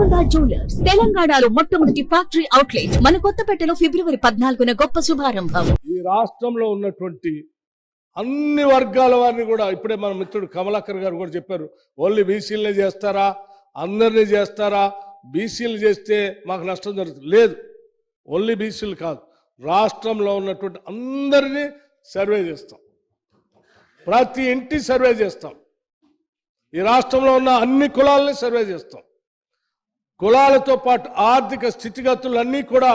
Sharada jewellers తెలంగాణలో మొట్టమొదటి factory outlet మన కొత్తపేటలో ఫిబ్రవరి 14న గొప్ప శుభారంభం. ఈ రాష్ట్రంలో ఉన్నటువంటి అన్ని వర్గాల వారిని కూడా ఇప్పుడే మన మిత్రుడు కమలాకర్ గారు కూడా చెప్పారు. ఓన్లీ బీసీలనే చేస్తారా, అందరినీ చేస్తారా, బీసీలు చేస్తే మాకు నష్టం జరుగుతుంది లేదు. ఓన్లీ బీసీలు కాదు, రాష్ట్రంలో ఉన్నటువంటి అందరినీ సర్వే చేస్తాం, ప్రతి ఇంటి సర్వే చేస్తాం, ఈ రాష్ట్రంలో ఉన్న అన్ని కులాలని సర్వే చేస్తాం, కులాలతో పాటు ఆర్థిక స్థితిగతులన్నీ కూడా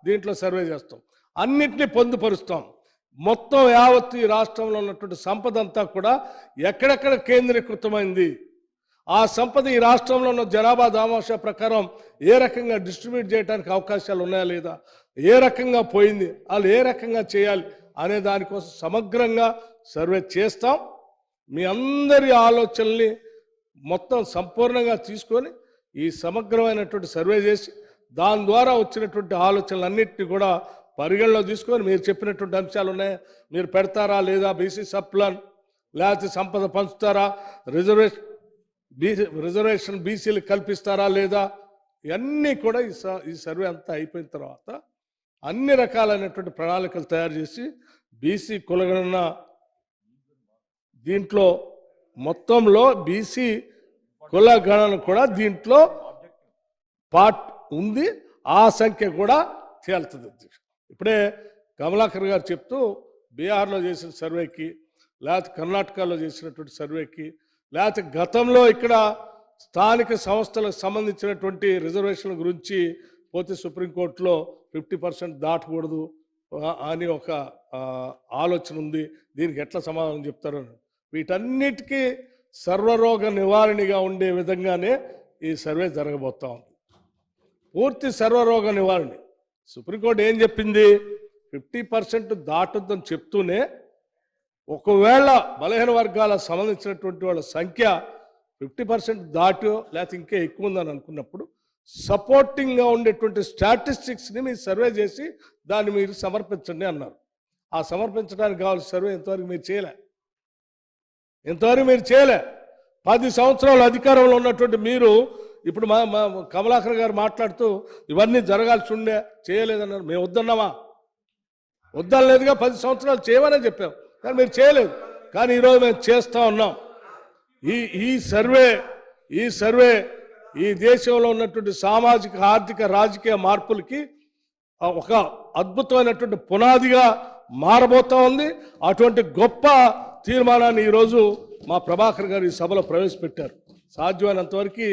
దీంట్లో సర్వే చేస్తాం, అన్నిటినీ పొందుపరుస్తాం. మొత్తం యావత్తు ఈ రాష్ట్రంలో ఉన్నటువంటి సంపద అంతా కూడా ఎక్కడెక్కడ కేంద్రీకృతమైంది, ఆ సంపద ఈ రాష్ట్రంలో ఉన్న జనాభా దామాషా ప్రకారం ఏ రకంగా డిస్ట్రిబ్యూట్ చేయడానికి అవకాశాలు ఉన్నాయా లేదా, ఏ రకంగా పోయింది, వాళ్ళు ఏ రకంగా చేయాలి అనే దానికోసం సమగ్రంగా సర్వే చేస్తాం. మీ అందరి ఆలోచనల్ని మొత్తం సంపూర్ణంగా తీసుకొని ఈ సమగ్రమైనటువంటి సర్వే చేసి దాని ద్వారా వచ్చినటువంటి ఆలోచనలన్నింటినీ కూడా పరిగణలో తీసుకొని మీరు చెప్పినటువంటి అంశాలు ఉన్నాయి, మీరు పెడతారా లేదా, బీసీ సప్లాన్ లేకపోతే సంపద పంచుతారా, రిజర్వేషన్ బీసీలు కల్పిస్తారా లేదా, ఇవన్నీ కూడా ఈ సర్వే అంతా అయిపోయిన తర్వాత అన్ని రకాలైనటువంటి ప్రణాళికలు తయారు చేసి బీసీ కులగణన దీంట్లో మొత్తంలో బీసీ కులగణన కూడా దీంట్లో పార్ట్ ఉంది, ఆ సంఖ్య కూడా తేలుతుంది. ఇప్పుడే కమలాకర్ గారు చెప్తూ బీహార్లో చేసిన సర్వేకి, లేకపోతే కర్ణాటకలో చేసినటువంటి సర్వేకి, లేకపోతే గతంలో ఇక్కడ స్థానిక సంస్థలకు సంబంధించినటువంటి రిజర్వేషన్ల గురించి పోతే సుప్రీంకోర్టులో 50% దాటకూడదు అని ఒక ఆలోచన ఉంది, దీనికి ఎట్లా సమాధానం చెప్తారు. వీటన్నిటికీ సర్వరోగ నివారణగా ఉండే విధంగానే ఈ సర్వే జరగబోతా ఉంది. పూర్తి సర్వరోగ నివారణ సుప్రీంకోర్టు ఏం చెప్పింది, 50% దాటుద్దని చెప్తూనే ఒకవేళ బలహీన వర్గాల సంబంధించినటువంటి వాళ్ళ సంఖ్య 50% దాటో లేకపోతే ఇంకా ఎక్కువ ఉందని అనుకున్నప్పుడు సపోర్టింగ్గా ఉండేటువంటి స్టాటిస్టిక్స్ని మీరు సర్వే చేసి దాన్ని మీరు సమర్పించండి అన్నారు. ఆ సమర్పించడానికి కావాల్సిన సర్వే ఇంతవరకు మీరు చేయలే. 10 సంవత్సరాల అధికారంలో ఉన్నటువంటి మీరు ఇప్పుడు మా కమలాకర్ గారు మాట్లాడుతూ ఇవన్నీ జరగాల్సి ఉండే చేయలేదన్నారు. మేము వద్దన్నామా? వద్దలేదుగా, 10 సంవత్సరాలు చేయమనే చెప్పాం, కానీ మీరు చేయలేదు. కానీ ఈరోజు మేము చేస్తూ ఉన్నాం. ఈ సర్వే ఈ దేశంలో ఉన్నటువంటి సామాజిక, ఆర్థిక, రాజకీయ మార్పులకి ఒక అద్భుతమైనటువంటి పునాదిగా మారబోతా ఉంది. అటువంటి గొప్ప తీర్మానాన్ని ఈరోజు మా ప్రభాకర్ గారు ఈ సభలో ప్రవేశపెట్టారు. సాధ్యమైనంత వరకు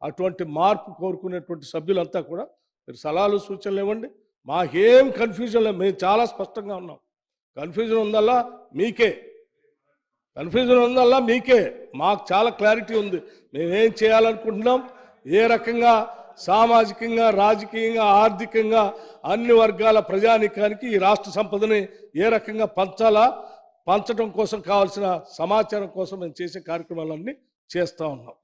అటువంటి మార్పు కోరుకునేటువంటి సభ్యులంతా కూడా మీరు సలహాలు సూచనలు ఇవ్వండి. మాకేం కన్ఫ్యూజన్ లేదు, మేము చాలా స్పష్టంగా ఉన్నాం. కన్ఫ్యూజన్ ఉందల్లా మీకే, మాకు చాలా క్లారిటీ ఉంది. మేమేం చేయాలనుకుంటున్నాం, ఏ రకంగా సామాజికంగా, రాజకీయంగా, ఆర్థికంగా అన్ని వర్గాల ప్రజానీకానికి ఈ రాష్ట్ర సంపదని ఏ రకంగా పంచడం కోసం కావాల్సిన సమాచారం కోసం మేము చేసే కార్యక్రమాలన్నీ చేస్తూ ఉన్నాం.